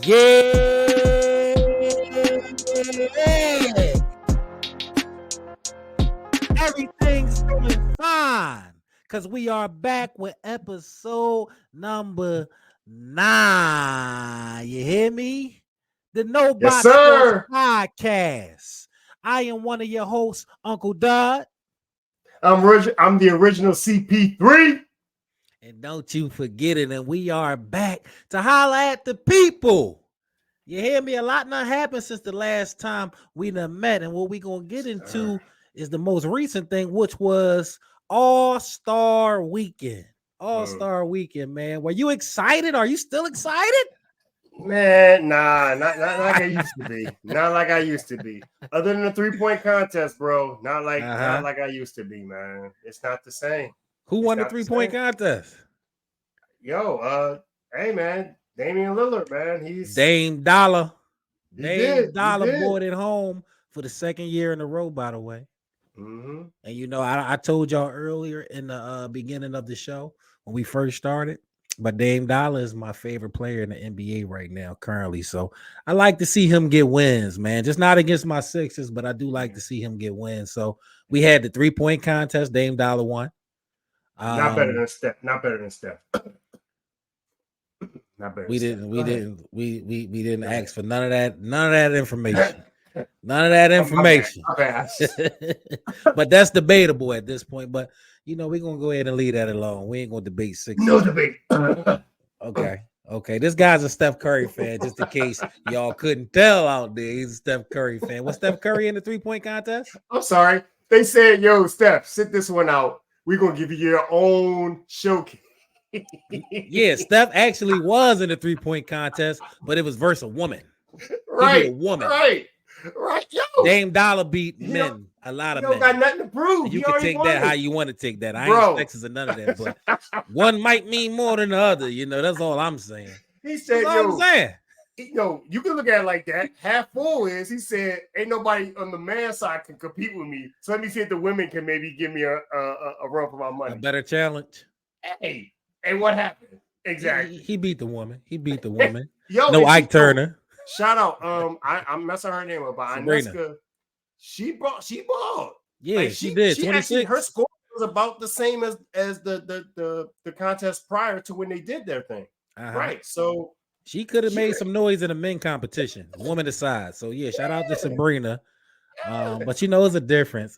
Yeah. Everything's going fine because we are back with episode number 9. You hear me? The No Yes, Box Sports sir. Podcast. I am one of your hosts, Uncle Dodd. I'm the original CP3. And don't you forget it. And we are back to holler at the people. You hear me? A lot not happened since the last time we done met. And what we going to get into is the most recent thing, which was All-Star Weekend. All-Star Weekend, man. Were you excited? Are you still excited? Man, nah, not like I used to be. Not like I used to be. Other than the 3-point contest, bro. Not like I used to be, man. It's not the same. Who won the 3-point contest? Yo, hey man, Damian Lillard, man. He's Dame Dolla. Dame Dolla brought it home for the second year in a row, by the way. Mm-hmm. And you know, I told y'all earlier in the beginning of the show when we first started, but Dame Dolla is my favorite player in the NBA right now, currently. So I like to see him get wins, man. Just not against my Sixers, but I do like to see him get wins. So we had the 3-point contest. Dame Dolla won. Not better than Steph. Not better than Steph. Not better. We didn't ask for none of that information. None of that information. But that's debatable at this point. But you know, we're gonna go ahead and leave that alone. We ain't gonna debate six. No debate. Okay. This guy's a Steph Curry fan, just in case y'all couldn't tell out there. He's a Steph Curry fan. Was Steph Curry in the 3-point contest? I'm sorry. They said, yo, Steph, sit this one out. We're gonna give you your own showcase. Yeah, Steph actually was in the 3-point contest, but it was versus a woman. Right. A woman. Right. Yo. Dame Dolla beat men, a lot of men. You don't got nothing to prove. You can take that how you want to take that. I ain't sexist or none of that, but one might mean more than the other. You know, that's all I'm saying. He said, that's all I'm saying. You can look at it like that. Half full is, he said, ain't nobody on the man side can compete with me. So let me see if the women can maybe give me a run for my money. A better challenge. Hey, what happened? Exactly. He beat the woman. Yo, no Ike Turner. Shout out. I'm messing her name up, but Inoska, she balled. Yeah, like she did. She actually, her score was about the same as the contest prior to when they did their thing. Right. So she could have made some noise in a men competition, woman aside. So yeah, shout out to Sabrina. But you know, it's a difference.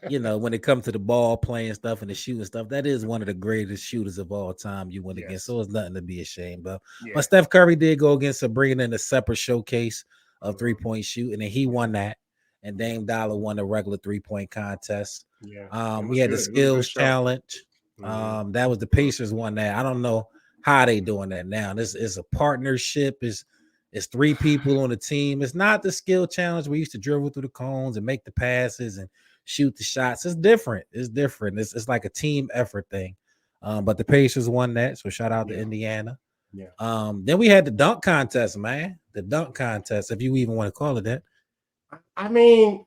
You know, when it comes to the ball playing stuff and the shooting stuff, that is one of the greatest shooters of all time you went against. So it's nothing to be ashamed of. Yeah. But Steph Curry did go against Sabrina in a separate showcase of 3-point shooting, and he won that. And Dame Dolla won the regular 3-point contest. Yeah. We had the skills challenge. That was the Pacers won that. I don't know how they doing that now. This is a partnership. It's 3 people on the team. It's not the skill challenge. We used to dribble through the cones and make the passes and shoot the shots. It's different. It's like a team effort thing. But the Pacers won that. So shout out to Indiana. Yeah. Then we had the dunk contest, man. The dunk contest, if you even want to call it that. I mean,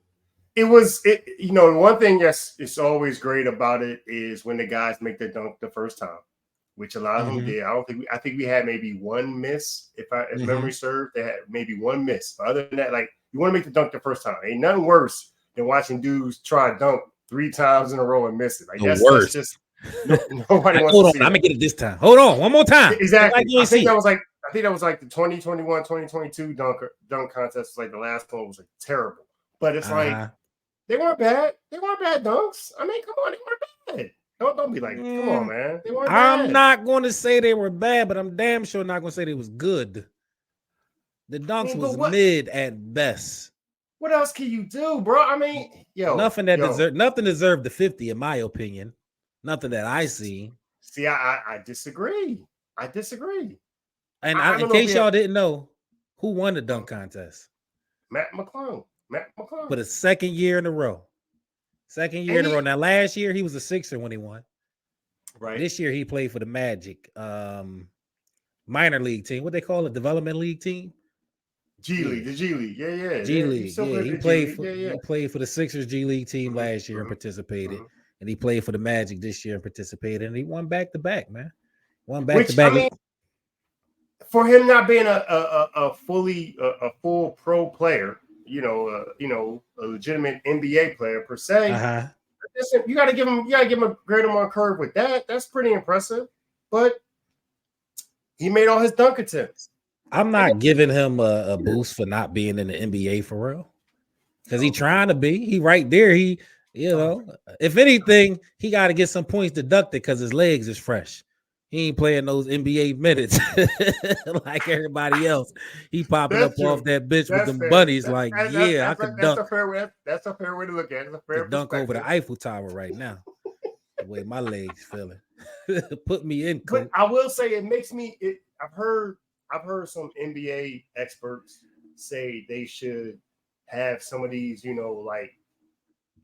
one thing it's always great about it is when the guys make the dunk the first time, which a lot of them did. I think we had maybe one miss. If memory served, they had maybe one miss. But other than that, like, you want to make the dunk the first time. Ain't nothing worse than watching dudes try to dunk 3 times in a row and miss it. Like, that's just nobody wants to see. I'm gonna get it this time. Hold on, one more time. Exactly. I think that was like the 2021-2022 dunk contest. Was like the last one was like terrible. But it's like they weren't bad. They weren't bad dunks. I mean, come on, they weren't bad. Don't be like, come on, man. They weren't bad. I'm not going to say they were bad, but I'm damn sure not going to say they was good. The dunks was mid at best. What else can you do, bro? I mean, nothing deserved the 50, in my opinion. Nothing that I see. See, I disagree. And in case y'all didn't know, who won the dunk contest? Matt McClung. For the second year in a row. Now, last year he was a Sixer when he won. Right. This year he played for the Magic minor league team. What they call it? Development league team? G League. The G League. Yeah. G League. He played for the Sixers G League team last year and participated. And he played for the Magic this year and participated. And he won back-to-back, man. I mean, for him not being a full pro player, a legitimate NBA player per se. Listen, you gotta give him a grade him on curve with that. That's pretty impressive. But he made all his dunk attempts. I'm not giving him a boost for not being in the NBA for real. Because he trying to be. He right there. He, if anything, he got to get some points deducted because his legs is fresh. He ain't playing those NBA minutes like everybody else. He popping up off that bitch with them bunnies. I could dunk. That's a fair way to look at it. That's a fair dunk over the Eiffel Tower right now. The way my legs feeling. Put me in. But I will say it makes me. I've heard some NBA experts say they should have some of these, like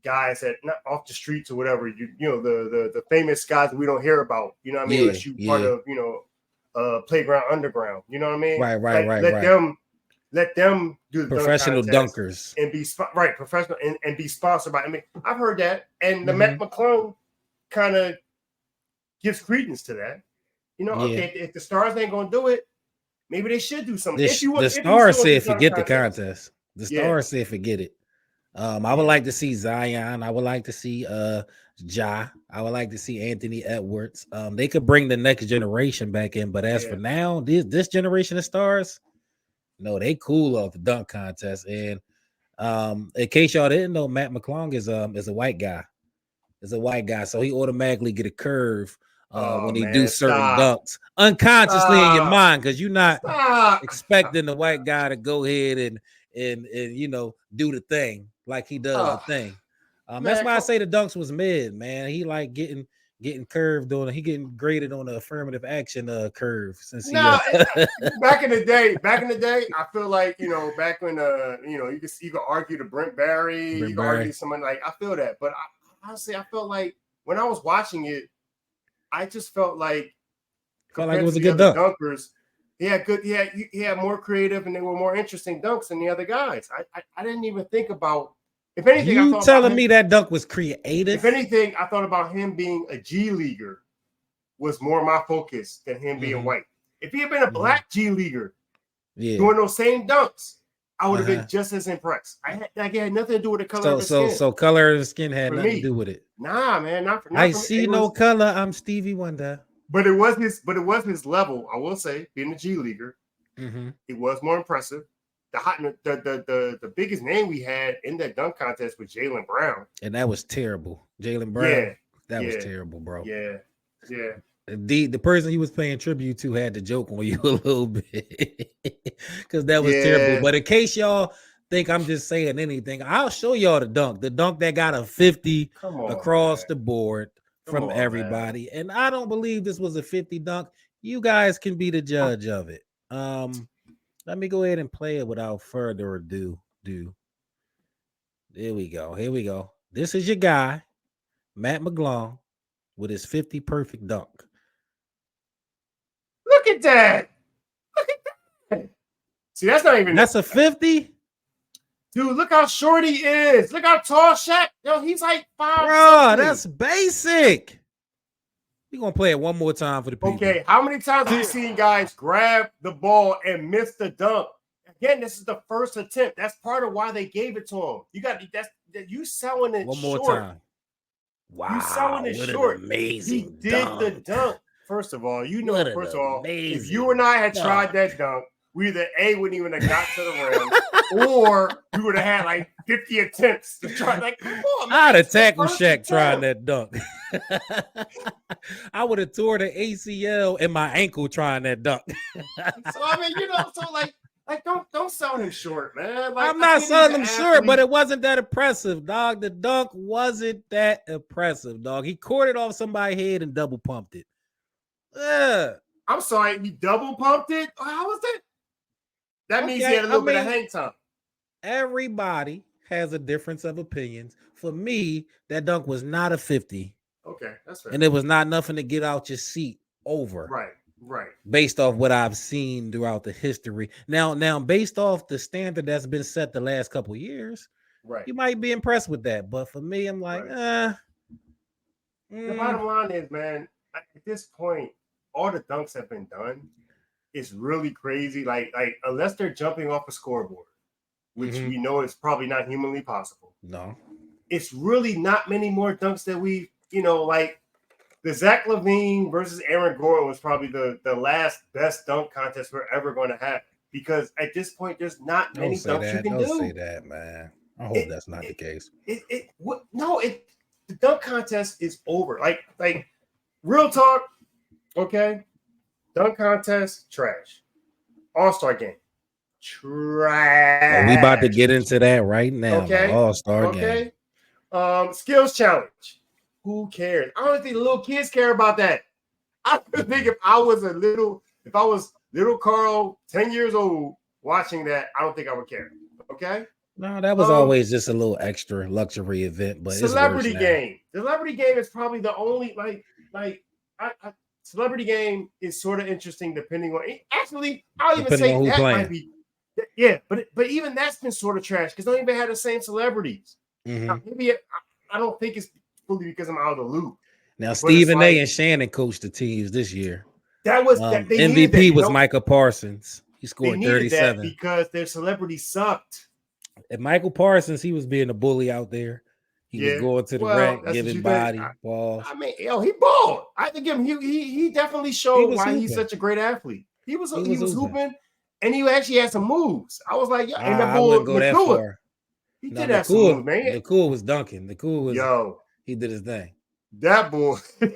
guys that not off the streets or whatever, the famous guys that we don't hear about, you know what I mean? Unless you part of, Playground Underground, you know what I mean? Right. Let them do the professional dunkers and be professional and be sponsored by. I mean, I've heard that, and the Matt McClung kind of gives credence to that. Okay, if the Stars ain't gonna do it, maybe they should do something. The Stars said forget the contest. The Stars said forget it. I would like to see Zion. I would like to see Ja. I would like to see Anthony Edwards. They could bring the next generation back in, but as for now, this generation of stars, no, they cool off the dunk contest. And in case y'all didn't know, Matt McClung is a white guy. So he automatically get a curve when he do certain dunks unconsciously in your mind, because you're not expecting the white guy to go ahead and do the thing like he does the thing. That's why I say the dunks was mid, man. He like getting curved on. He getting graded on the affirmative action curve since back in the day, I feel like back when you can argue the Brent Barry, you can argue someone like I feel that, but honestly, I felt like when I was watching it, I just felt like it was a good dunk. Dunkers, he had more creative and they were more interesting dunks than the other guys. I didn't even think about. If anything, you telling me that dunk was creative? If anything, I thought about him being a G leaguer was more my focus than him being white. If he had been a black G leaguer doing those same dunks, I would have been just as impressed. It had nothing to do with the color of his skin. So color of the skin had nothing to do with it. Nah, man, not I see no color. I'm Stevie Wonder. But it was his level. I will say, being a G leaguer, it was more impressive. The biggest name we had in that dunk contest was Jaylen Brown, and that was terrible. Jaylen Brown, was terrible, bro. Yeah. The person he was paying tribute to had to joke on you a little bit because that was terrible. But in case y'all think I'm just saying anything, I'll show y'all the dunk that got a 50 across the board from everybody. Man. And I don't believe this was a 50 dunk. You guys can be the judge of it. Let me go ahead and play it without further ado. Here we go. This is your guy, Matt McClung, with his 50 perfect dunk. Look at that. See, that's not even. That's a 50? Dude, look how short he is. Look how tall Shaq. Yo, he's like 5'. Bro, that's basic. We're going to play it one more time for the people. Okay, how many times have you seen guys grab the ball and miss the dunk? Again, this is the first attempt. That's part of why they gave it to him. You selling it one short. More time. Wow, you selling it short. Amazing he did the dunk. First of all, if you and I had tried that dunk, we either wouldn't even have got to the rim, or we would have had like 50 attempts to try. Like, come on, man. I'd have tackled Shaq trying that dunk. I would have tore the ACL in my ankle trying that dunk. So I mean, don't sell him short, man. I'm not selling him short, but it wasn't that impressive, dog. The dunk wasn't that impressive, dog. He caught it off somebody's head and double pumped it. I'm sorry, he double pumped it? How was that? That means he had a little bit of hang time. Everybody has a difference of opinions. For me, that dunk was not a 50. Okay, that's fair. And it was not nothing to get out your seat over. Right. Based off what I've seen throughout the history. Now, based off the standard that's been set the last couple of years, you might be impressed with that. But for me, I'm like, The bottom line is, man, at this point, all the dunks have been done. it's really crazy. Like unless they're jumping off a scoreboard, which we know is probably not humanly possible. No, it's really not many more dunks that we, like the Zach LaVine versus Aaron Gordon was probably the last best dunk contest we're ever going to have. Because at this point, there's not many dunks you can do. Don't say that, man. I hope that's not the case. The dunk contest is over. Like real talk, okay? Dunk contest, trash. All-Star game, trash. We about to get into that right now. Okay. All-Star game. Skills challenge. Who cares? I don't think the little kids care about that. I think if I was little Carl, 10 years old, watching that, I don't think I would care. Okay. No, that was always just a little extra luxury event, but celebrity game. The celebrity game is probably the only celebrity game is sort of interesting depending on. Actually, I'll even say that might be. Yeah, but even that's been sort of trash because they don't even have the same celebrities. Now, maybe I don't think it's fully because I'm out of the loop. Now Stephen A. and Shannon coached the teams this year. That was MVP was Michael Parsons. He scored 37 because their celebrity sucked. And Michael Parsons, he was being a bully out there. He was going to the rack, giving body balls. I mean, he balled. I think he definitely showed why he's such a great athlete. He was hooping, and he actually had some moves. I was like, and the I wouldn't go that far. He did have some moves, man. The cool was dunking. The cool was he did his thing. That boy, he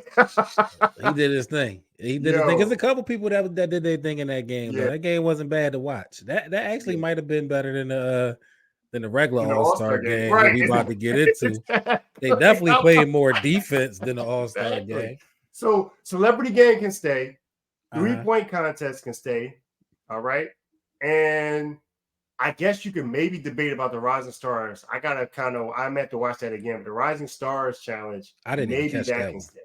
did his thing. He did his thing. There's a couple people that did their thing in that game. Yeah. But that game wasn't bad to watch. That actually might have been better than the regular All-Star game that we about to get into. They definitely played more defense than the All-Star game. So celebrity game can stay. 3-point contest can stay. All right. And I guess you can maybe debate about the Rising Stars. I meant to watch that again. But the Rising Stars challenge, I didn't maybe catch that can stay.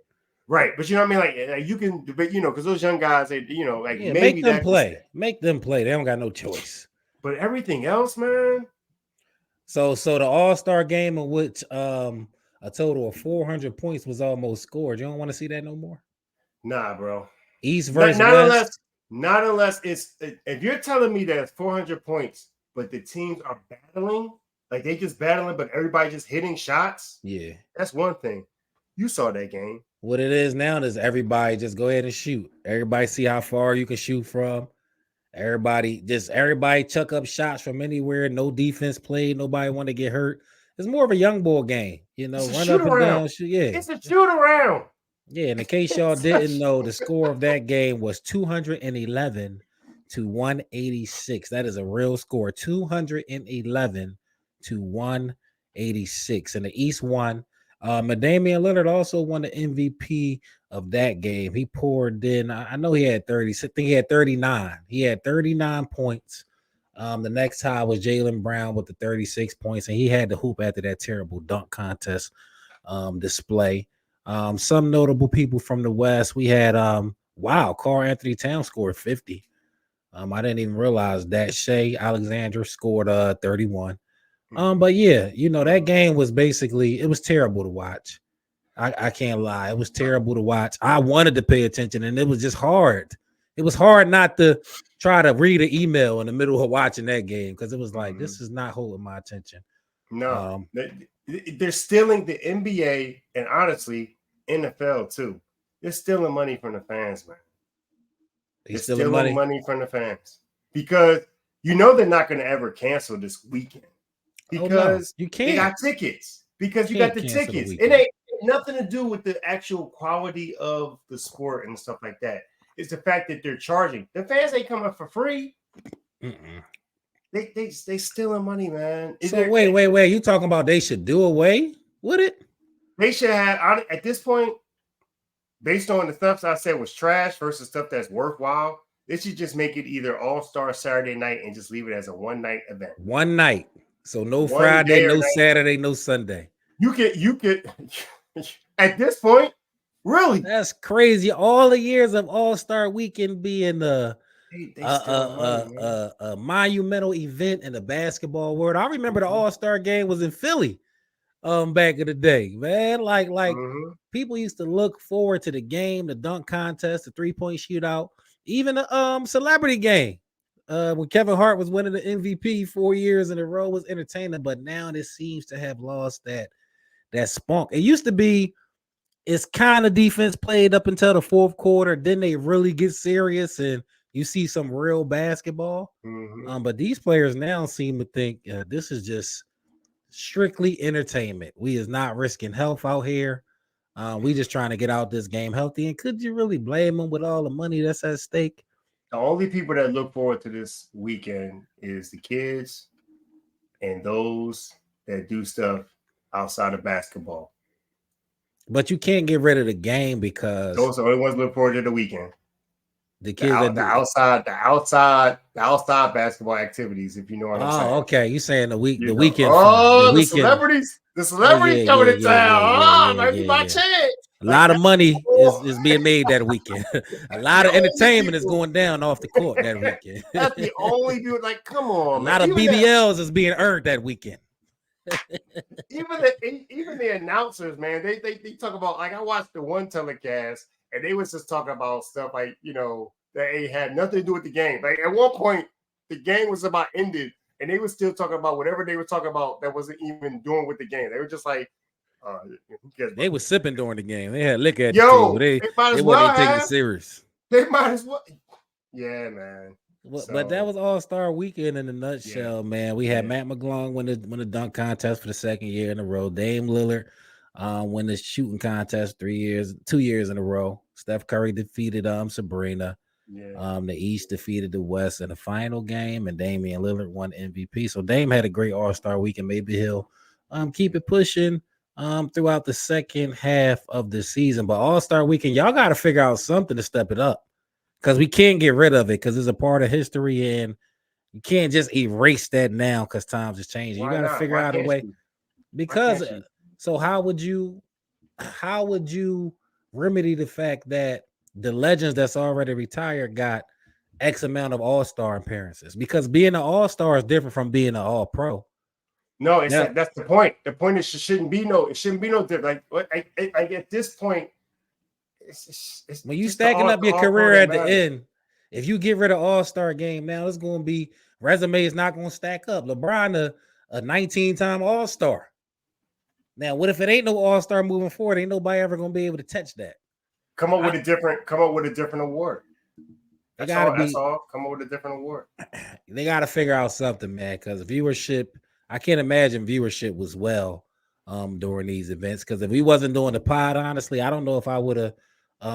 Right, but you know what I mean? Like you can debate, because those young guys, maybe make them play. Make them play. They don't got no choice. But everything else, man. So the All-Star game in which a total of 400 points was almost scored. You don't want to see that no more? Nah, bro. East versus West. Not unless it's if you're telling me that it's 400 points, but the teams are battling, like they just battling, but everybody just hitting shots. Yeah, that's one thing. You saw that game. What it is now is everybody just go ahead and shoot. Everybody see how far you can shoot from. Everybody chuck up shots from anywhere. No defense played. Nobody want to get hurt. It's more of a young boy game, run up and down. Shoot. Yeah, it's a shoot around. Yeah, and in case y'all didn't know, the score of that game was 211 to 186. That is a real score. 211 to 186. And the East won. Damian Lillard also won the MVP of that game. He poured in. I know he had 30. I think he had 39. He had 39 points. The next high was Jaylen Brown with the 36 points, and he had to hoop after that terrible dunk contest display. Some notable people from the West. We had Karl Anthony Towns scored 50. I didn't even realize that. Shea Alexander scored 31. But yeah, that game was basically, it was terrible to watch. I can't lie. It was terrible to watch. I wanted to pay attention, and it was just hard. It was hard not to try to read an email in the middle of watching that game because it was like, this is not holding my attention. No, they're stealing the NBA and honestly, NFL too. They're stealing money from the fans, man. They're stealing money from the fans because they're not going to ever cancel this weekend because you can't. They got tickets. Because you got the tickets. It ain't nothing to do with the actual quality of the sport and stuff like that. It's the fact that they're charging. The fans ain't coming for free. They stealing money, man. Wait. You talking about they should do away with it? They should have, at this point, based on the stuff I said was trash versus stuff that's worthwhile, they should just make it either All-Star Saturday night and just leave it as a one-night event. One night. So no Friday, no Saturday, no Sunday. You could at this point, really? That's crazy. All the years of All-Star Weekend being a monumental event in the basketball world. I remember the All-Star game was in Philly back in the day, man. Like people used to look forward to the game, the dunk contest, the 3-point shootout Even the celebrity game. When Kevin Hart was winning the MVP 4 years in a row was entertaining, but now this seems to have lost that spunk. It used to be it's kind of defense played up until the fourth quarter. Then they really get serious and you see some real basketball. But these players now seem to think this is just strictly entertainment. We is not risking health out here. We just trying to get out this game healthy. And could you really blame them with all the money that's at stake? The only people that look forward to this weekend is the kids and those that do stuff outside of basketball. But you can't get rid of the game because those are the only ones look forward to the weekend. The kids the outside basketball activities, if you know what I'm saying. Oh, okay. You saying the weekend? The celebrities coming to town. Might be my chance. A lot of money is being made that weekend. A lot of entertainment is going down off the court that weekend. That's the only people. Like, come on, a lot of BBLs is being earned that weekend. even the announcers, man, they talk about, like, I watched the one telecast and they was just talking about stuff like, that it had nothing to do with the game. Like, at one point the game was about ended and they were still talking about whatever they were talking about that wasn't even doing with the game. They were just like, they were sipping during the game. They had liquor at the table. They wasn't taking it serious. They might as well. Yeah, man. But that was All-Star Weekend in a nutshell, man. We had Matt McClung win the dunk contest for the second year in a row. Dame Lillard win the shooting contest 2 years in a row. Steph Curry defeated Sabrina. The East defeated the West in the final game, and Damian Lillard won MVP. So Dame had a great All-Star Weekend. Maybe he'll keep it pushing throughout the second half of the season. But All-Star Weekend, y'all got to figure out something to step it up. Because we can't get rid of it because it's a part of history and you can't just erase that now because times is changing. You got to figure out a way. Because so how would you remedy the fact that the legends that's already retired got X amount of All-Star appearances? Because being an All-Star is different from being an All-Pro. No, that's the point. The point is it shouldn't be no different. Like at this point. It's when you stacking up your career at the end, if you get rid of All-Star game now, it's going to be resume is not going to stack up. LeBron a 19-time All-Star. Now, what if it ain't no All-Star moving forward? Ain't nobody ever going to be able to touch that. Come up with a different award. That's all. Come up with a different award. They got to figure out something, man, because viewership, I can't imagine viewership was during these events, because if we wasn't doing the pod, honestly, I don't know if I would have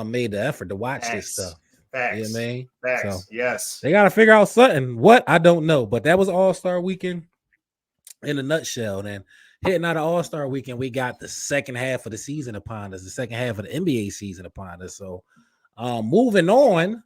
made the effort to watch this stuff. Facts. You know what I mean? Facts. So, yes. They got to figure out something. What? I don't know. But that was All-Star Weekend in a nutshell. And hitting out of All-Star Weekend, we got the second half of the season upon us, the second half of the NBA season upon us. So moving on,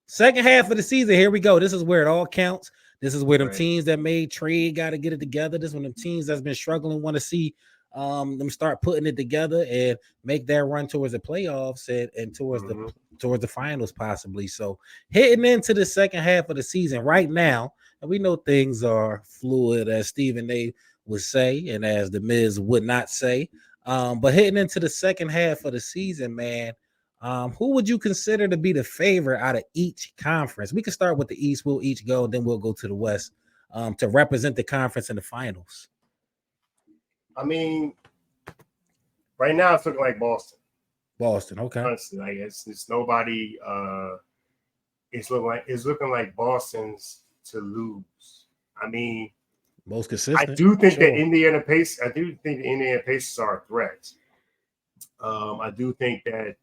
second half of the season, here we go. This is where it all counts. This is where them teams that made trade got to get it together. This is when them teams that's been struggling want to see them start putting it together and make that run towards the playoffs and towards the finals possibly. So hitting into the second half of the season right now, and we know things are fluid, as Stephen A would say, and as the Miz would not say. But hitting into the second half of the season, man, who would you consider to be the favorite out of each conference? We can start with the East. We'll each go, then we'll go to the West to represent the conference in the finals. I mean, right now it's looking like Boston. Boston, okay. Honestly, like it's nobody. It's looking like Boston's to lose. I mean, most consistent. I do think the Indiana Pacers. I do think the Indiana Pacers are a threat. I do think that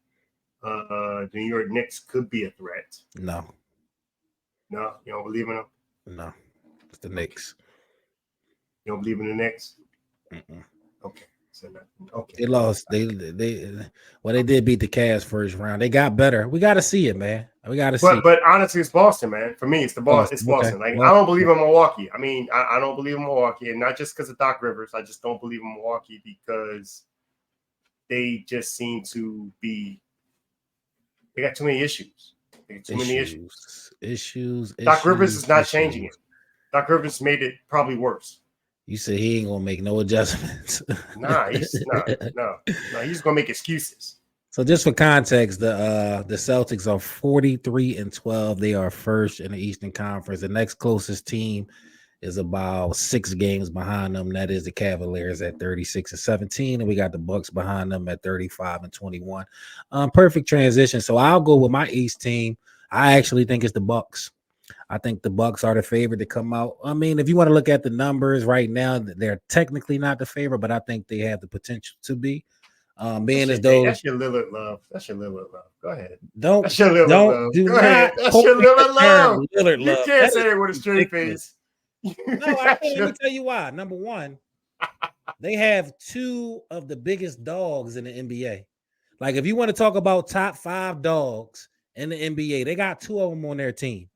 the New York Knicks could be a threat. No, you don't believe in them. No, it's the Knicks. You don't believe in the Knicks? Mm-mm. Okay. So okay. They lost. They did beat the Cavs first round. They got better. We got to see it, man. We got to see. But honestly, it's Boston, man. For me, it's Boston. It's Boston. Okay. Like I don't believe in Milwaukee. I mean, I don't believe in Milwaukee, and not just because of Doc Rivers. I just don't believe in Milwaukee because they just seem to be. They got too many issues. They got too many issues. Doc Rivers is not changing it. Doc Rivers made it probably worse. You said he ain't gonna make no adjustments. Nah, he's gonna make excuses. So just for context, the Celtics are 43-12. They are first in the Eastern Conference. The next closest team is about 6 games behind them. That is the Cavaliers at 36-17, and we got the Bucks behind them at 35-21. Perfect transition. So I'll go with my East team. I actually think it's the Bucks. I think the Bucks are the favorite to come out. I mean, if you want to look at the numbers right now, they're technically not the favorite, but I think they have the potential to be. Being as though that's your Lillard love. That's your Lillard love. Go ahead. Don't that's your Lillard don't love. do Go not ahead. That's your Lillard love. Lillard You love. can't say it with a straight face. No, I can't. Let me tell you why. Number one, they have 2 of the biggest dogs in the NBA. Like, if you want to talk about top 5 dogs in the NBA, they got 2 of them on their team.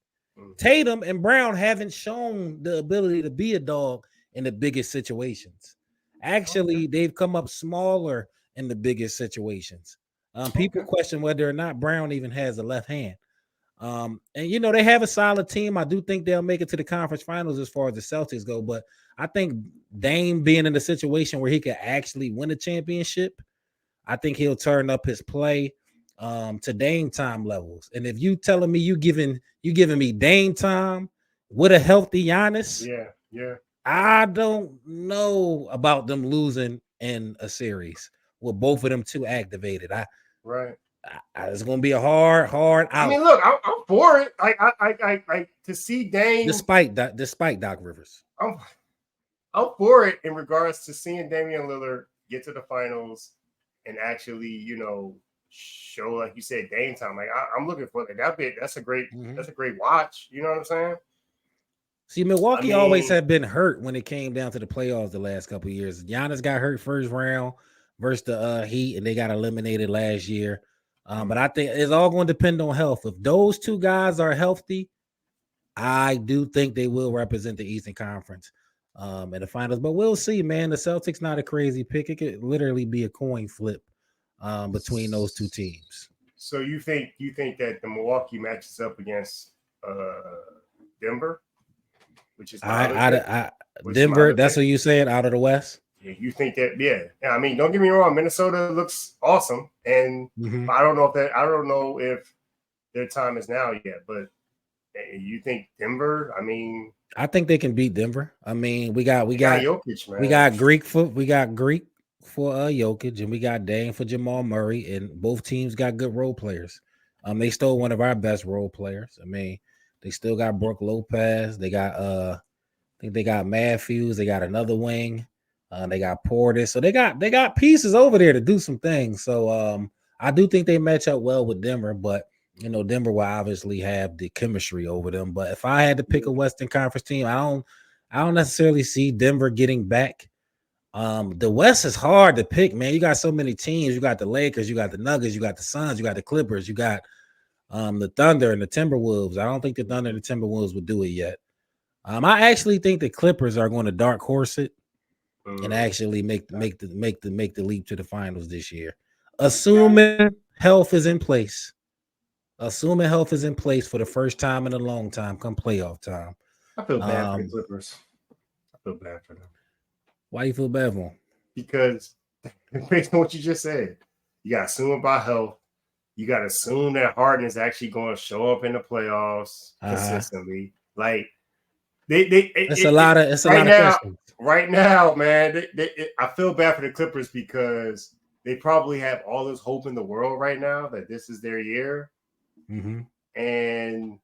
Tatum and Brown haven't shown the ability to be a dog in the biggest situations. Actually, they've come up smaller in the biggest situations. People question whether or not Brown even has a left hand. And they have a solid team. I do think they'll make it to the conference finals as far as the Celtics go, but I think Dame being in a situation where he could actually win a championship, I think he'll turn up his play to Dame time levels. And if you telling me you giving me Dame time with a healthy Giannis, yeah, I don't know about them losing in a series with both of them 2 activated. It's gonna be a hard out. I mean, look, I'm for it. I to see Dame despite Doc Rivers. I'm for it in regards to seeing Damian Lillard get to the finals and actually, show, like you said, Dame time. Like I'm looking for that. That's a great watch. You know what I'm saying? See, Milwaukee always have been hurt when it came down to the playoffs the last couple of years. Giannis got hurt first round versus the Heat, and they got eliminated last year. But I think it's all going to depend on health. If those 2 guys are healthy, I do think they will represent the Eastern Conference in the finals. But we'll see, man. The Celtics not a crazy pick. It could literally be a coin flip between those 2 teams. So you think that the Milwaukee matches up against Denver, which is Denver? That's what you said, out of the West. Yeah, you think that? Yeah. I mean, don't get me wrong. Minnesota looks awesome, and I don't know if their time is now yet. But you think Denver? I mean, I think they can beat Denver. I mean, we got Jokic, man. We got Greek for Jokic, and we got Dame for Jamal Murray, and both teams got good role players. They stole one of our best role players. I mean, they still got Brook Lopez. They got I think they got Matthews. They got another wing. They got Portis. So they got pieces over there to do some things. So I do think they match up well with Denver, but Denver will obviously have the chemistry over them. But if I had to pick a Western Conference team, I don't necessarily see Denver getting back. The West is hard to pick, man. You got so many teams. You got the Lakers, you got the Nuggets, you got the Suns, you got the Clippers, you got the Thunder and the Timberwolves. I don't think the Thunder and the Timberwolves would do it yet. I actually think the Clippers are going to dark horse it and actually make the leap to the finals this year, assuming health is in place. Assuming health is in place for the first time in a long time, come playoff time. I feel bad for the Clippers. I feel bad for them. Why you feel bad for them? Because based on what you just said, you got to assume about health. You got to assume that Harden is actually going to show up in the playoffs consistently. Like it's a lot of questions. Right now, man, I feel bad for the Clippers because they probably have all this hope in the world right now that this is their year. Mm-hmm. And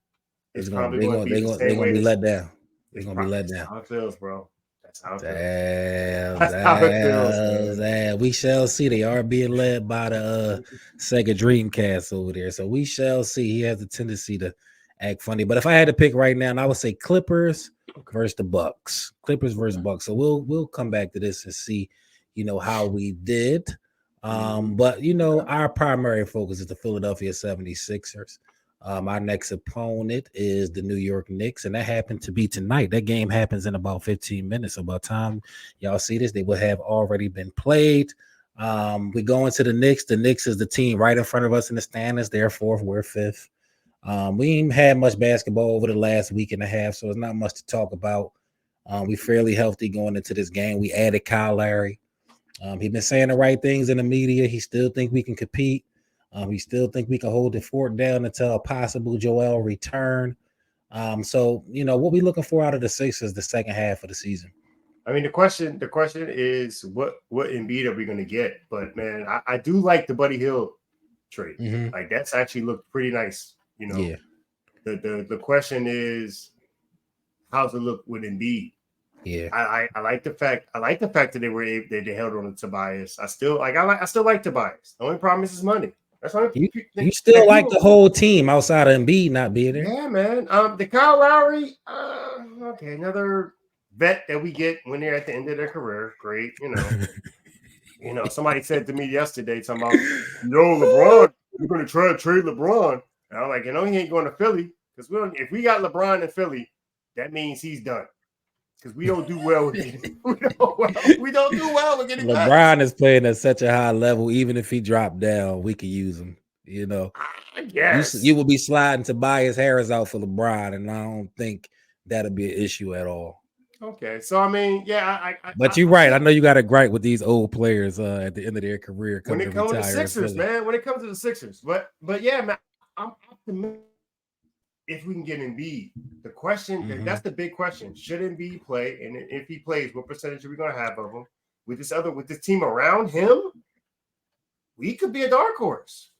they're going to be let down. They're going to be let down. That's how it feels, bro. That's how it feels. That's how it feels, man. We shall see. They are being led by the Sega Dreamcast over there. So we shall see. He has a tendency to act funny. But if I had to pick right now, I would say Clippers versus the Bucks. Clippers versus Bucks. So we'll come back to this and see, how we did. But our primary focus is the Philadelphia 76ers. Our next opponent is the New York Knicks, and that happened to be tonight. That game happens in about 15 minutes. So by the time y'all see this, they will have already been played. We go into the Knicks. The Knicks is the team right in front of us in the standings. They're 4th, we're 5th. We ain't had much basketball over the last week and a half, so it's not much to talk about. We fairly healthy going into this game. We added Kyle Lowry. He's been saying the right things in the media. He still think we can compete. We still think we can hold the fort down until a possible Joel return. So what we looking for out of the Sixers the second half of the season? I mean, the question is what Embiid are we going to get? But man, I do like the Buddy Hield trade. Mm-hmm. Like that's actually looked pretty nice. Yeah. The question is, how's it look with Embiid? Yeah. I like the fact that they held on to Tobias. I still like Tobias. The only problem is his money. That's why you still like the whole team outside of Embiid not being there. Yeah, man. The Kyle Lowry, okay, another vet that we get when they're at the end of their career. Great, somebody said to me yesterday, talking about, LeBron, we're going to try to trade LeBron. And I'm like, he ain't going to Philly because if we got LeBron in Philly, that means he's done. Because we don't do well with getting, we don't do well with getting LeBron is playing at such a high level. Even if he dropped down, we could use him. Yes. You will be sliding Tobias Harris out for LeBron, and I don't think that'll be an issue at all. Okay, so I mean, yeah, but you're right. I know you got a gripe with these old players at the end of their career. When it comes to the Sixers, man. When it comes to the Sixers, but yeah, man, I'm optimistic if we can get Embiid. The question, that's the big question. Should Embiid play? And if he plays, what percentage are we going to have of him? With this team around him, we could be a dark horse.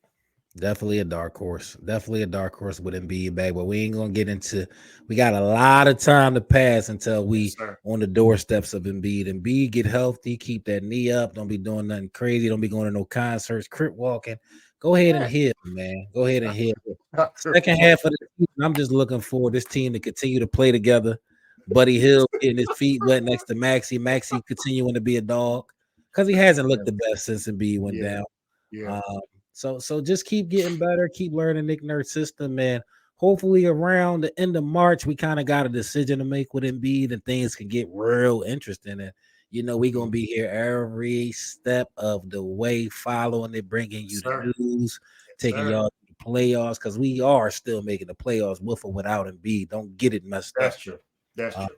Definitely a dark horse. Definitely a dark horse with Embiid back. But we ain't gonna get into. We got a lot of time to pass until we on the doorsteps of Embiid. Embiid get healthy, keep that knee up. Don't be doing nothing crazy. Don't be going to no concerts, crip walking. Go ahead and heal, man. Go ahead and heal. Second half of the season, I'm just looking for this team to continue to play together. Buddy Hield getting his feet wet next to Maxey. Maxey continuing to be a dog because he hasn't looked the best since Embiid went down. Yeah. So just keep getting better, keep learning Nick Nurse system, man. Hopefully around the end of March, we kind of got a decision to make with Embiid and things can get real interesting. And we're gonna be here every step of the way, following it, bringing you the news, taking y'all to the playoffs, because we are still making the playoffs with or without Embiid. Don't get it messed up. That's true.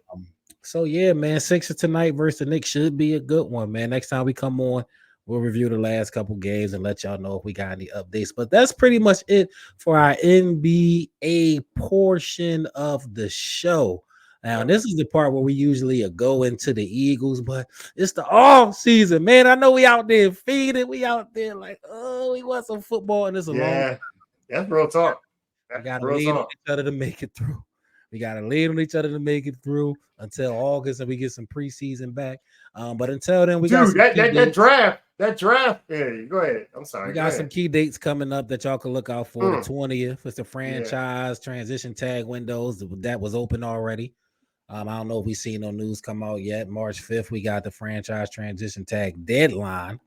So yeah, man, Sixers tonight versus the Knicks should be a good one, man. Next time we come on, we'll review the last couple games and let y'all know if we got any updates. But that's pretty much it for our NBA portion of the show. Now, this is the part where we usually go into the Eagles, but it's the off season, man. I know we out there feeding. We out there like, we want some football, and it's a long time. That's real talk. We got to lean on each other to make it through. We got to lean on each other to make it through until August, and we get some preseason back. But until then, we got that draft. That draft. Yeah, go ahead. I'm sorry. We got some key dates coming up that y'all can look out for. The 20th is the franchise transition tag windows that was open already. I don't know if we've seen no news come out yet. March 5th, we got the franchise transition tag deadline.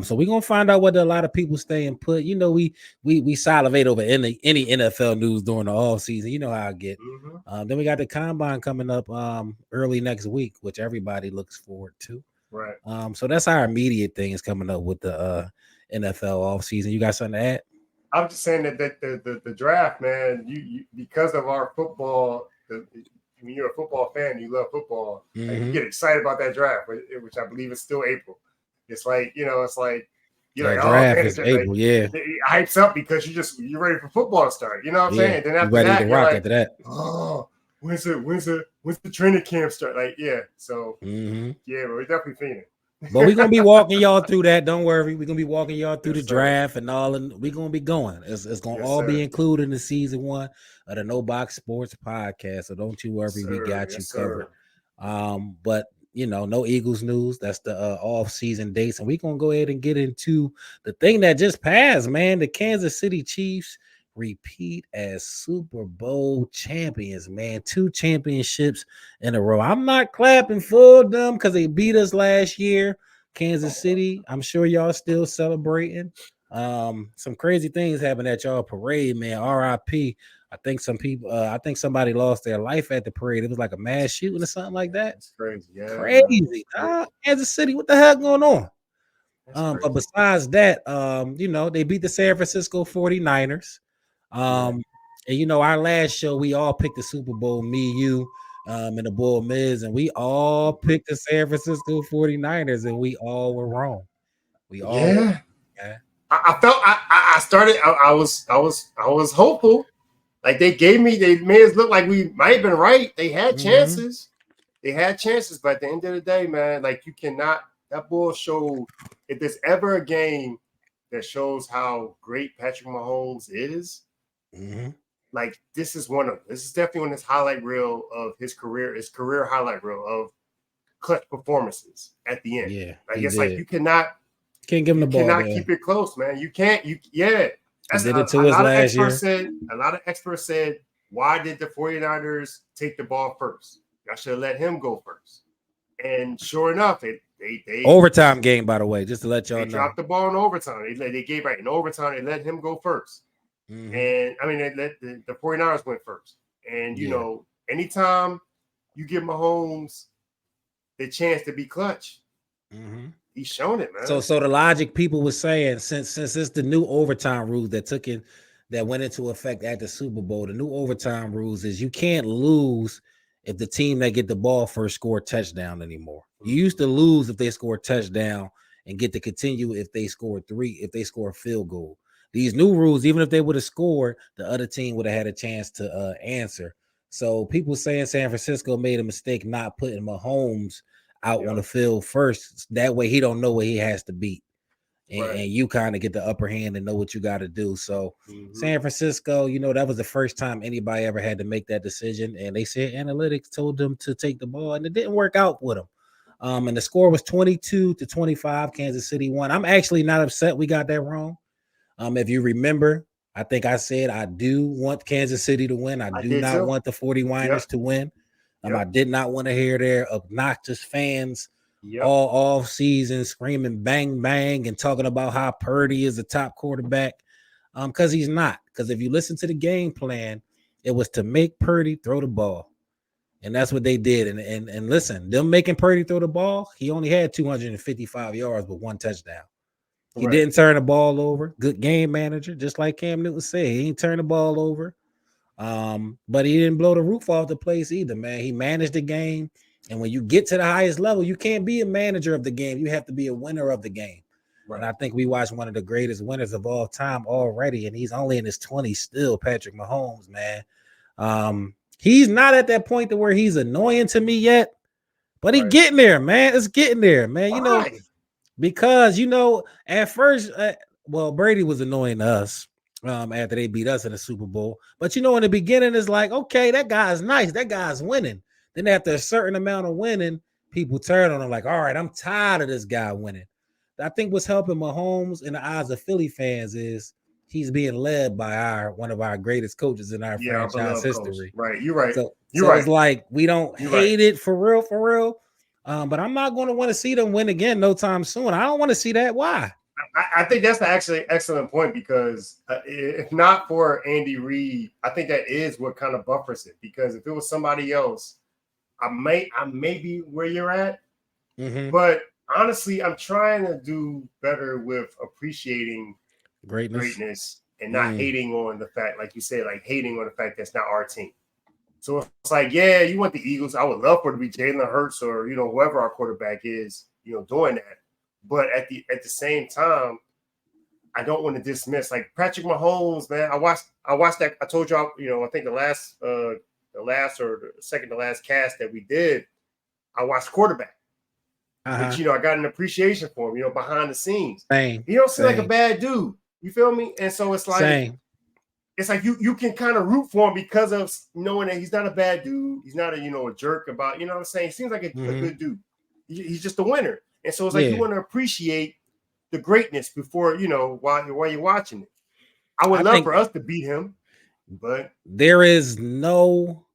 So we're gonna find out whether a lot of people stay and put. We salivate over any NFL news during the off season. You know how I get. Then we got the combine coming up early next week, which everybody looks forward to. Right. So that's our immediate thing is coming up with the NFL off season. You got something to add? I'm just saying that the draft, man. You because of our football. When you're a football fan, you love football. Like, you get excited about that draft, which I believe is still April. It's like, it's like you're like, draft is April, it hypes up because you're ready for football to start. You know what I'm saying? Then after that, you're like, after that. Oh, when's the training camp start? Like, yeah. So but we're definitely feeling. But we're gonna be walking y'all through that. Don't worry, we're gonna be walking y'all through the draft and all, and we're gonna be going. It's gonna all be included in the season 1 of the No Box Sports podcast. So don't you worry, we got you covered. But no Eagles news. That's the off-season dates, and we're gonna go ahead and get into the thing that just passed, man. The Kansas City Chiefs repeat as Super Bowl champions, man. 2 championships in a row. I'm not clapping for them because they beat us last year. Kansas City, I'm sure y'all still celebrating. Some crazy things happened at y'all parade, man. RIP. I think somebody lost their life at the parade. It was like a mass shooting or something like that. That's crazy. Yeah. Crazy. Kansas City, what the hell going on? But besides that, they beat the San Francisco 49ers. And our last show, we all picked the Super Bowl, me, you, and the Bull Miz, and we all picked the San Francisco 49ers, and we all were wrong. We all I I was hopeful. Like they made us look like we might have been right. They had chances. They had chances, but at the end of the day, man, like you cannot. That bull showed. If there's ever a game that shows how great Patrick Mahomes is, like this is definitely on his highlight reel of his career highlight reel of clutch performances at the end. Yeah, like it's like you can't give him the ball. Cannot keep it close, man. You can't. That's did it to us last year. A lot of experts said, why did the 49ers take the ball first? Y'all should have let him go first. And sure enough, they overtime game, by the way, just to let y'all know. They dropped the ball in overtime. They gave in overtime, they let him go first. And I mean, they let the 49ers went first. And you know, anytime you give Mahomes the chance to be clutch, he's shown it, man. So the logic people were saying, since it's the new overtime rules that went into effect at the Super Bowl, the new overtime rules is you can't lose if the team that get the ball first score a touchdown anymore. You used to lose if they score a touchdown and get to continue if they score a field goal. These new rules, even if they would have scored, the other team would have had a chance to answer. So people saying San Francisco made a mistake not putting Mahomes out on the field first. That way he don't know what he has to beat. And you kind of get the upper hand and know what you got to do. So San Francisco, you know, that was the first time anybody ever had to make that decision. And they said analytics told them to take the ball, and it didn't work out with them. And the score was 22-25. Kansas City won. I'm actually not upset we got that wrong. If you remember, I think I said I do want Kansas City to win. I do not want the 49ers to win. I did not want to hear their obnoxious fans all offseason screaming bang, bang, and talking about how Purdy is the top quarterback. Because he's not. Because if you listen to the game plan, it was to make Purdy throw the ball. And that's what they did. And listen, them making Purdy throw the ball, he only had 255 yards with one touchdown. He didn't turn the ball over. Good game manager, just like Cam Newton said. He didn't turn the ball over. But he didn't blow the roof off the place either, man. He managed the game. And when you get to the highest level, you can't be a manager of the game. You have to be a winner of the game. And I think we watched one of the greatest winners of all time already, and he's only in his 20s still, Patrick Mahomes, man. He's not at that point to where he's annoying to me yet, but he's getting there, man. It's getting there, man. You know, because, you know, at first, Brady was annoying to us after they beat us in the Super Bowl. But, you know, in the beginning, it's like, okay, that guy's nice. That guy's winning. Then after a certain amount of winning, people turn on him like, all right, I'm tired of this guy winning. I think what's helping Mahomes in the eyes of Philly fans is he's being led by one of our greatest coaches in our franchise history. Right, you're right. So it's like we don't hate it for real. But I'm not going to want to see them win again no time soon. I don't want to see that. Why? I think that's actually an excellent point, because if not for Andy Reid, I think that is what kind of buffers it. Because if it was somebody else, I may be where you're at, but honestly, I'm trying to do better with appreciating greatness and not hating on the fact, like you said, like hating on the fact that's not our team. So it's like, yeah, you want the Eagles. I would love for it to be Jalen Hurts or, you know, whoever our quarterback is, you know, doing that. But at the same time, I don't want to dismiss, like, Patrick Mahomes, man. I watched that. I told y'all, you know, I think the last or the second to last cast that we did, I watched quarterback. But, you know, I got an appreciation for him, you know, behind the scenes. He don't seem like a bad dude. You feel me? And so it's like, it's like you can kind of root for him because of knowing that he's not a bad dude. He's not a jerk about, you know what I'm saying? He seems like a good dude. He's just a winner. And so it's like you want to appreciate the greatness before, you know, while you're watching it. I would love for us to beat him, but there is no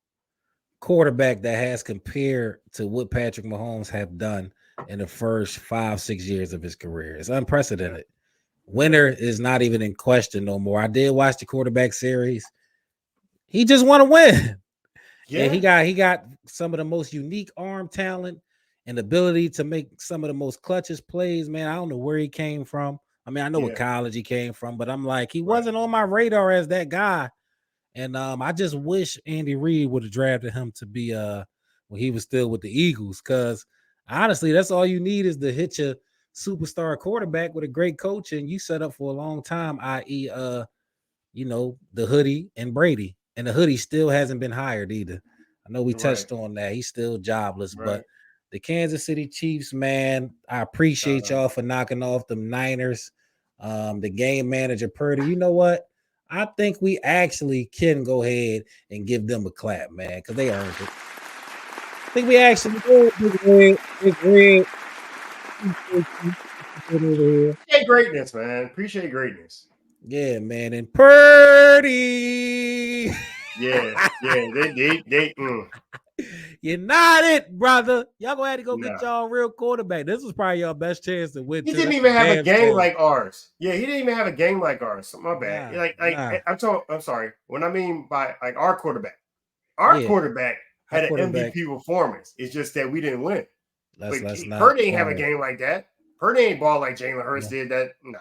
quarterback that has compared to what Patrick Mahomes have done in the first 5-6 years of his career. It's unprecedented. Winner is not even in question no more. I did watch the quarterback series. He just want to win. And he got some of the most unique arm talent and ability to make some of the most clutchest plays, man. I don't know where he came from. I mean, I know what college he came from, but I'm like, he wasn't on my radar as that guy. And I just wish Andy Reid would have drafted him to be when he was still with the Eagles, because honestly, that's all you need is to hit you superstar quarterback with a great coach, and you set up for a long time, i.e., the hoodie and Brady. And the hoodie still hasn't been hired either. I know we touched on that. He's still jobless, but the Kansas City Chiefs, man, I appreciate y'all for knocking off them Niners. The game manager, Purdy, you know what? I think we actually can go ahead and give them a clap, man, because they earned it. I think we actually did. Big Red. Appreciate greatness, man. Appreciate greatness. Yeah, man. And Purdy. Yeah. They United, brother. Y'all gonna have to go get y'all a real quarterback. This was probably your best chance to win. He didn't even have a game like ours. Yeah, he didn't even have a game like ours. My bad. I'm sorry. What I mean by like our quarterback. Our quarterback had an MVP performance. It's just that we didn't win. Purdy ain't have a game like that. Purdy ain't ball like Jalen Hurts did that. Nah.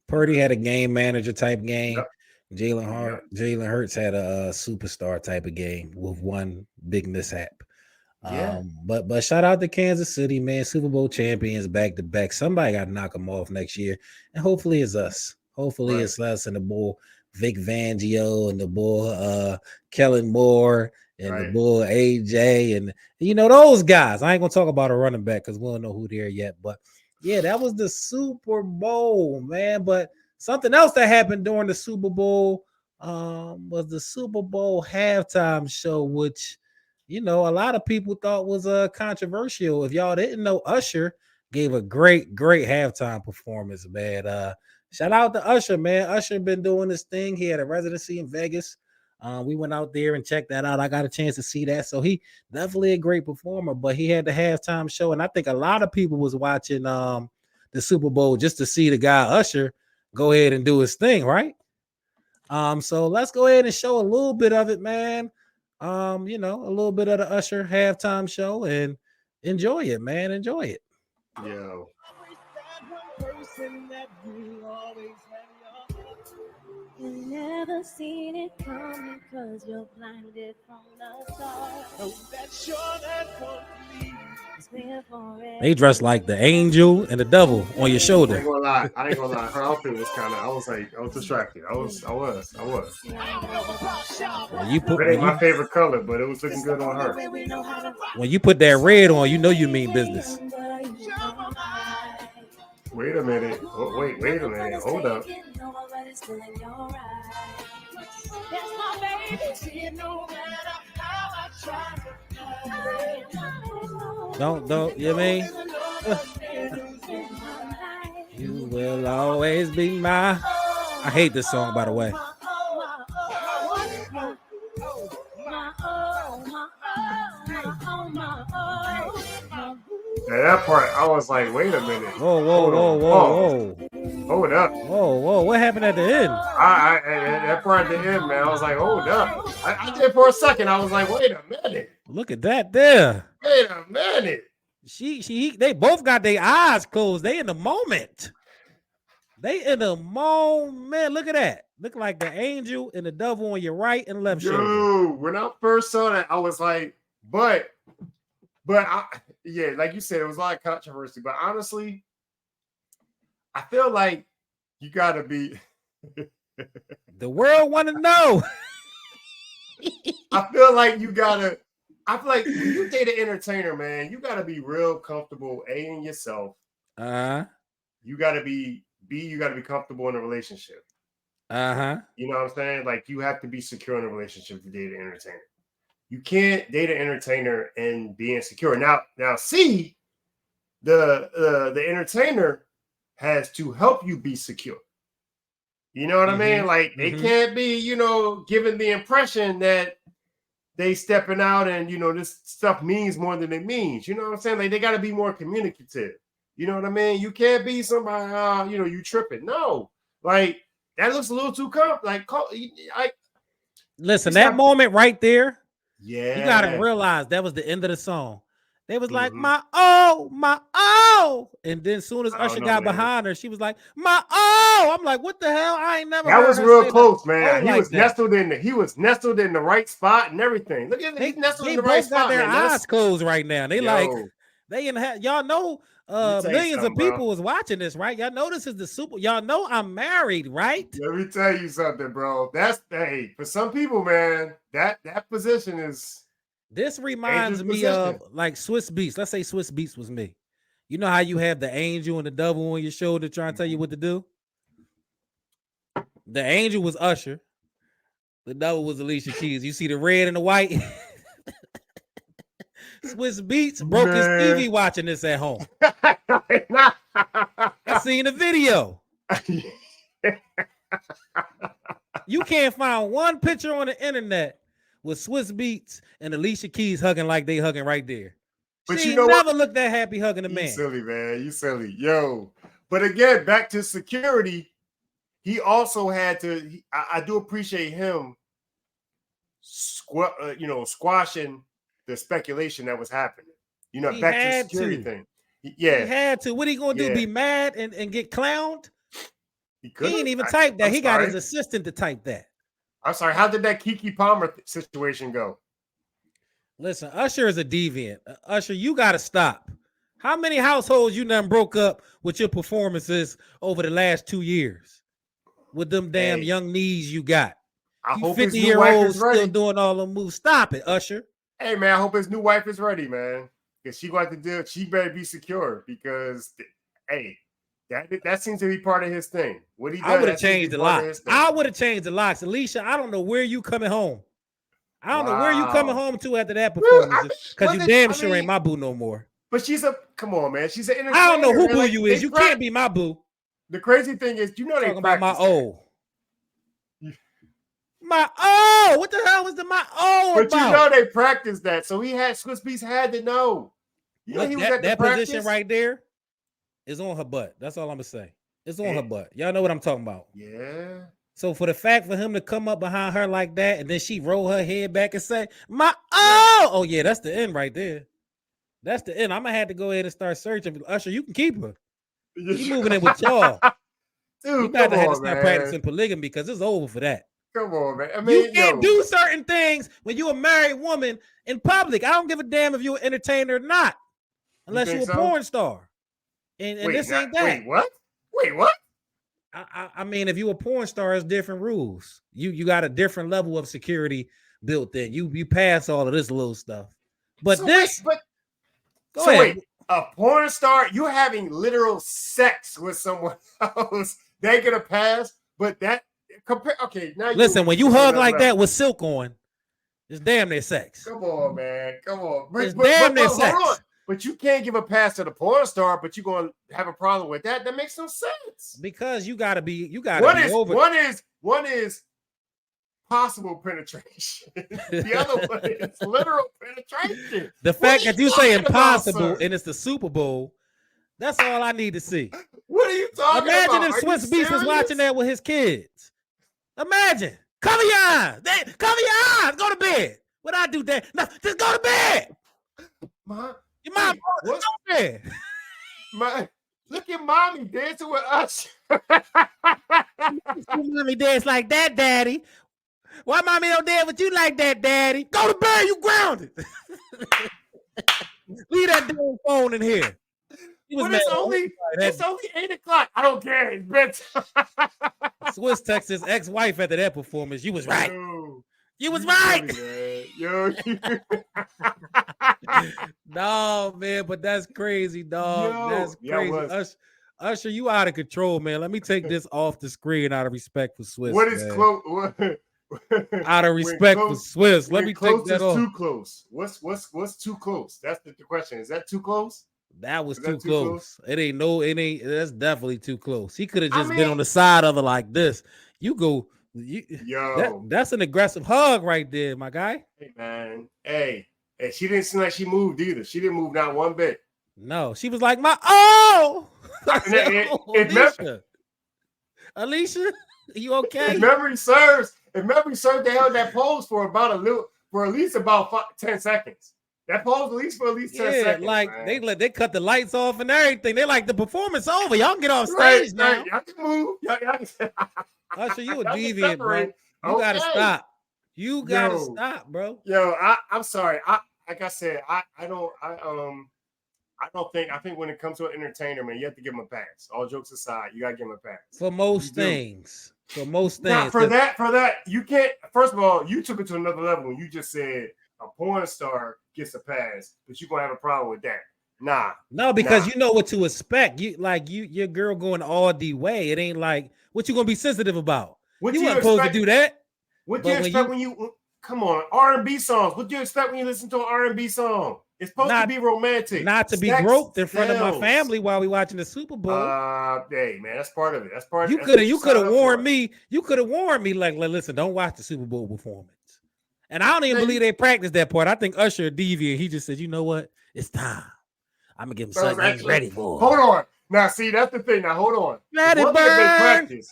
Purdy had a game manager type game. Yep. Jalen Hurts had a superstar type of game with one big mishap. Yeah. But shout out to Kansas City, man. Super Bowl champions back to back. Somebody got to knock them off next year. And hopefully it's us. Hopefully it's us and the bull Vic Fangio and the bull Kellen Moore and the bull AJ and those guys. I ain't gonna talk about a running back because we don't know who they're yet. But yeah, that was the Super Bowl, man. But something else that happened during the Super Bowl was the Super Bowl halftime show, which a lot of people thought was controversial. If y'all didn't know, Usher gave a great halftime performance, man. Shout out to Usher, man. Usher been doing this thing. He had a residency in Vegas. We went out there and checked that out. I got a chance to see that. So he definitely a great performer, but he had the halftime show. And I think a lot of people was watching the Super Bowl just to see the guy Usher go ahead and do his thing, right? So let's go ahead and show a little bit of it, man. A little bit of the Usher halftime show and enjoy it, man. Enjoy it. Yo. You never seen it coming because you're blinded from the start. No, that's your complete. They dressed like the angel and the devil on your shoulder. I ain't gonna lie. Her outfit was kind of. I was distracted. I was. It ain't my favorite color, but it was looking good on her. When you put that red on, you mean business. Wait a minute. Wait a minute. Hold up. Don't you mean? You will always be my. I hate this song, by the way. At that part, I was like, wait a minute. Whoa. Hold up. Whoa. What happened at the end? That part at the end, man, I was like, hold up. I did for a second. I was like, wait a minute. Look at that there. Wait a minute. They both got their eyes closed. They in the moment. Look at that. Look like the angel and the devil on your right and left shoulder. When I first saw that, I was like, but like you said, it was a lot of controversy. But honestly, I feel like you gotta be. The world want to know. I feel like when you date an entertainer, man, you gotta be real comfortable in yourself. You gotta be comfortable in a relationship. You know what I'm saying? Like you have to be secure in a relationship to date an entertainer. You can't date an entertainer and be insecure. Now, see, the entertainer has to help you be secure. You know what I mean? Like they can't be, giving the impression that they stepping out and this stuff means more than it means. You know what I'm saying? Like they got to be more communicative. You know what I mean? You can't be somebody, you tripping. No, like that looks a little too Listen, that moment right there. Yeah, you gotta realize that was the end of the song. They was like, my oh, and then as soon as Usher got behind her, she was like, my oh. I'm like, what the hell? I ain't never. That was real close, man. He was nestled in the right spot and everything. Look at he's nestled in the right spot. They both got their eyes closed right now. They like, They in y'all know millions of people was watching this, right? Y'all know this is the Super. Y'all know I'm married, right? Let me tell you something, bro. That's for some people, man. That position is. This reminds me of like Swiss Beats. Let's say Swiss Beats was me. You know how you have the angel and the devil on your shoulder trying to tell you what to do? The angel was Usher. The devil was Alicia Keys. You see the red and the white? Swiss Beats broke his TV watching this at home. I seen the video. You can't find one picture on the internet with Swiss Beats and Alicia Keys hugging like they hugging right there. But she never looked that happy hugging a man. You silly, man. You silly. Yo. But again, back to security, he also had to, I do appreciate him squashing the speculation that was happening. You know, back to the security thing. He had to. What he gonna do? Be mad and get clowned? He ain't even type that. He got his assistant to type that. I'm sorry. How did that Kiki Palmer situation go? Listen, Usher is a deviant. Usher, you got to stop. How many households you done broke up with your performances over the last 2 years? With them damn young knees you got. I hope 50-year-olds still doing all the moves. Stop it, Usher. Hey, man, I hope his new wife is ready, man. Because she got to do it. She better be secure because, hey, that seems to be part of his thing. What he does, I would have changed the locks. I would have changed the locks. Alicia, I don't know where you coming home. I don't know where you coming home to after that performance. Because you damn sure ain't my boo no more. But come on, man. She's an entertainer. I don't know who boo you is. You can't be my boo. The crazy thing is, you know they talking about my O. My O. What the hell was my O But about? you know they practiced that. So Swiss Beats had to know. You know he was at that position right there is on her butt. That's all I'm gonna say. It's on her butt. Y'all know what I'm talking about. Yeah. So for the fact for him to come up behind her like that and then she roll her head back and say, my oh yeah, that's the end right there. That's the end. I'm gonna have to go ahead and start searching. Usher, you can keep her. You moving in with y'all. Dude, you got to have to start practicing polygamy because it's over for that. Come on, man. I mean, you can't do certain things when you're a married woman in public. I don't give a damn if you're an entertainer or not, unless you're a porn star. And this ain't that. Wait, what? Wait, what? I mean, if you're a porn star, it's different rules. You got a different level of security built in. You pass all of this little stuff. But so this, wait, go ahead. Wait, a porn star, you're having literal sex with someone else. They're gonna pass, but that okay. Now listen, when you hug like that with silk on, it's damn near sex. Come on, man. Come on. It's damn near sex. Hold on. But you can't give a pass to the porn star, but you're going to have a problem with that. That makes no sense. Because you got to be over. One is possible penetration. The other one is literal penetration. The fact that you say impossible and it's the Super Bowl, that's all I need to see. What are you talking about? Imagine if Swiss Beats was watching that with his kids. Imagine. Cover your eyes. Cover your eyes. Go to bed. What I do that? No, just go to bed. Your mom, go to bed. Look at mommy dancing with us. Mommy dance like that, daddy. Why mommy don't dance with you like that, daddy? Go to bed. You grounded. Leave that damn phone in here. It's only 8 o'clock. I don't care. It's bedtime. Swiss texted his ex-wife after that performance. You was right. You was right. No, man, but that's crazy, dog. That's crazy. Usher, you out of control, man. Let me take this off the screen out of respect for Swiss. What is close? Out of respect for Swiss. Let me take that off. Too close. What's too close? That's the question. Is that too close? That was too close. It ain't. That's definitely too close. He could have just been on the side of it like this. You go. That's an aggressive hug right there, my guy. Hey, man. Hey, she didn't seem like she moved either. She didn't move not one bit. No, she was like, Alicia, are you okay? If memory serves, they held that pose for at least about 10 seconds. That pose at least 10 seconds. Like man. They cut the lights off and everything. They like the performance over. Y'all can get off stage right, now. Right. Y'all can move. Y'all can... Usher, you a deviant, bro. You gotta stop. You gotta stop, bro. Yo, I'm sorry. Like I said, I I think when it comes to an entertainer, man, you have to give him a pass. All jokes aside, you gotta give him a pass. For most things. For most things. Now, for that, you can't. First of all, you took it to another level when you just said a porn star gets a pass, but you're gonna have a problem with that. Nah. No, because you know what to expect. Your girl going all the way. It ain't like what you gonna be sensitive about. What you do you weren't supposed to do that. What do you expect when you come on R&B songs? What do you expect when you listen to an R&B song? It's supposed to be romantic, not to be groped in front of my family while we watching the Super Bowl. Hey man, that's part of it. That's part. You could have warned me. You could have warned me. Like, listen, don't watch the Super Bowl performance. And I don't even believe they practiced that part. I think Usher Deviant. He just said, you know what? It's time. I'm gonna give him something he's ready for. Hold on. Now, see, that's the thing. Now, hold on. Let it burn. They practice,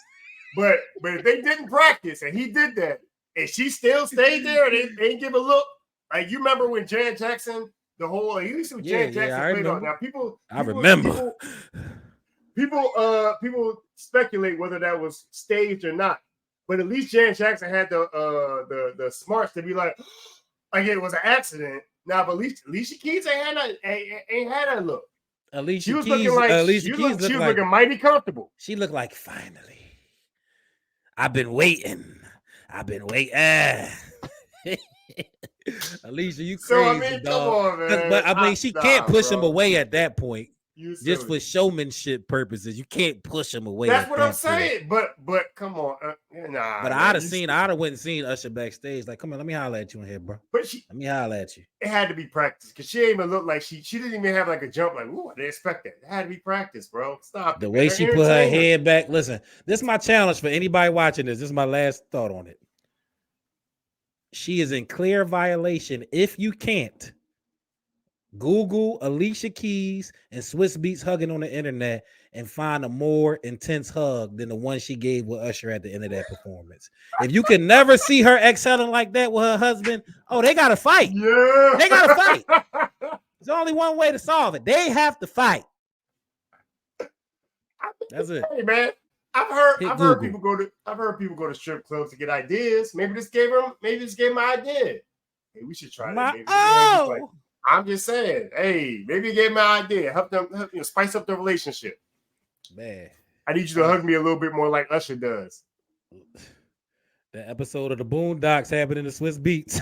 but if they didn't practice and he did that, and she still stayed there and they didn't give a look. Like you remember when Janet Jackson, the whole you see what Janet Jackson played on. Now, I remember. People speculate whether that was staged or not, but at least Janet Jackson had the smarts to be like it was an accident. Now, but Alicia Keys ain't had that look. Alicia Keys looking mighty comfortable. She looked like finally. I've been waiting. Alicia, you crazy, so, I mean, dog. Come on, man. But I mean, she can't push him away at that point. Just for showmanship purposes, you can't push him away. That's what I'm saying. But come on, nah. But I'd have went and seen Usher backstage. Like, come on, let me holler at you in here, bro. Let me holler at you. It had to be practice because she didn't even look like she didn't even have like a jump. Like, ooh, they expect that. It had to be practice, bro. Stop. The way she put her head back. Listen, this is my challenge for anybody watching this. This is my last thought on it. She is in clear violation. If you can't, Google Alicia Keys and Swiss Beats hugging on the internet and find a more intense hug than the one she gave with Usher at the end of that performance. If you can never see her exhaling like that with her husband, they got to fight. Yeah. They got to fight. There's only one way to solve it. They have to fight. That's it. Hey, man. I've heard people go to strip clubs to get ideas. Maybe this gave them an idea. Hey, we should try that. I'm just saying, hey, maybe you gave me an idea. Help them spice up the relationship. Man, I need you to hug me a little bit more like Usher does. The episode of the Boondocks happened in the Swiss Beats.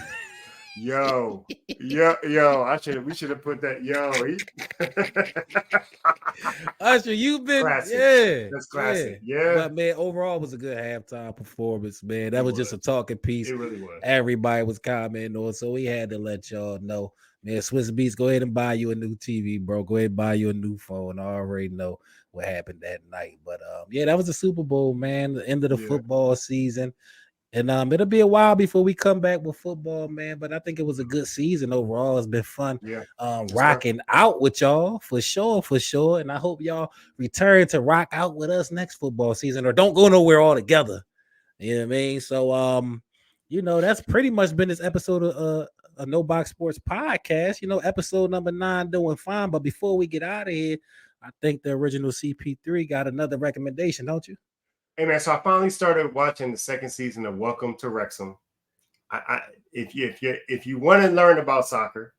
Yo. We should have put that. Usher, you've been classic. That's classic. Yeah. But man, overall it was a good halftime performance, man. That was just a talking piece. It really was. Everybody was commenting on, so we had to let y'all know. Man, Swiss Beats, go ahead and buy you a new TV, bro. Go ahead and buy you a new phone. I already know what happened that night. But that was the Super Bowl, man. The end of the football season. And it'll be a while before we come back with football, man. But I think it was a good season overall. It's been fun rocking out with y'all for sure. And I hope y'all return to rock out with us next football season or don't go nowhere altogether. You know what I mean? So that's pretty much been this episode of a No Box Sports podcast. Episode number 9 doing fine. But before we get out of here, I think the original CP3 got another recommendation, don't you? Hey man, so I finally started watching the second season of Welcome to Wrexham. If you want to learn about soccer,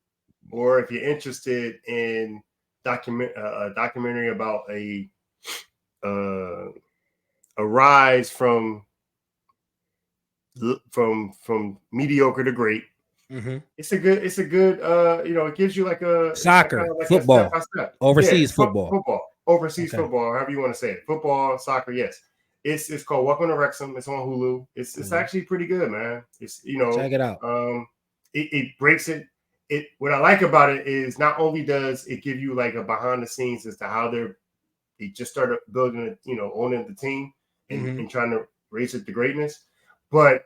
or if you're interested in a documentary about a rise from mediocre to great, it's a good it gives you like a soccer, like football, a step-by-step. overseas football, football, however you want to say it, football, soccer, yes. It's called Welcome to Wrexham. It's on Hulu. It's actually pretty good, man. It's check it out. It breaks it. What I like about it is not only does it give you like a behind the scenes as to how they just started building owning the team and trying to raise it to greatness, but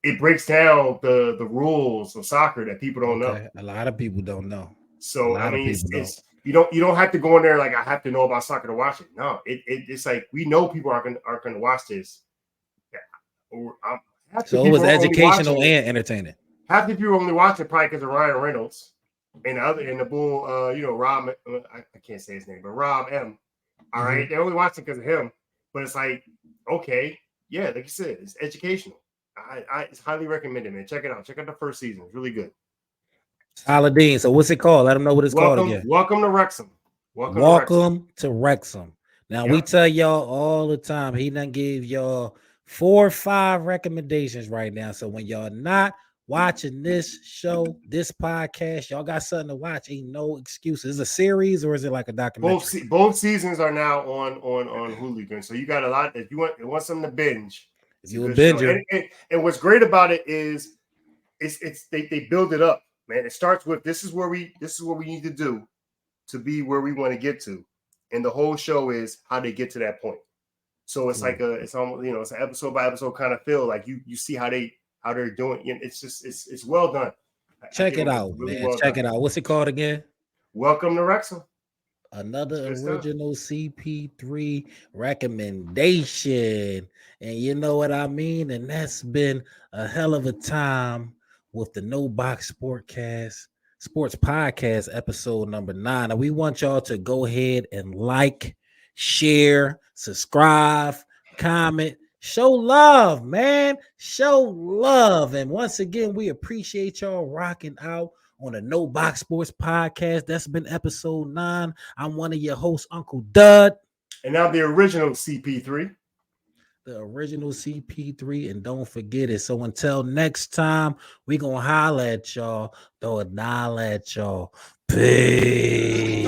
it breaks down the rules of soccer that people don't know. A lot of people don't know. So I mean, you don't have to go in there like I have to know about soccer to watch it. No, it's like we know people aren't going to watch this. So it was educational and entertaining. Half the people only watch it probably because of Ryan Reynolds and the bull. Rob. I can't say his name, but Rob M. All right, they only watch it because of him. But it's like, okay, yeah, like you said, it's educational. It's highly recommended, man. Check it out. Check out the first season. It's really good. Aladdin. So what's it called? Let them know what it's called again. Welcome to Wrexham. Welcome to Wrexham. Now we tell y'all all the time. He done gave y'all 4 or 5 recommendations right now. So when y'all not watching this show, this podcast, y'all got something to watch. Ain't no excuses. Is it a series or is it like a documentary? Both seasons are now on Hulu. So you got a lot. If you want something to binge, if you a binger. And what's great about it is they build it up, man. It starts with this is what we need to do to be where we want to get to, and the whole show is how they get to that point. So it's like it's almost it's an episode by episode kind of feel like you see how they're doing. It's just it's well done. Check it out, really man. Check it out. What's it called again? Welcome to Wrexham. Another original CP3 recommendation, and you know what I mean. And that's been a hell of a time with the No Box Sports Podcast episode number 9. And we want y'all to go ahead and like, share, subscribe, comment, show love, man. Show love. And once again, we appreciate y'all rocking out on the No Box Sports Podcast. That's been episode 9. I'm one of your hosts, Uncle Dud. And I'm the original CP3. The original CP3, and don't forget it. So until next time, we gonna holler at y'all, throw a dollar at y'all. Peace.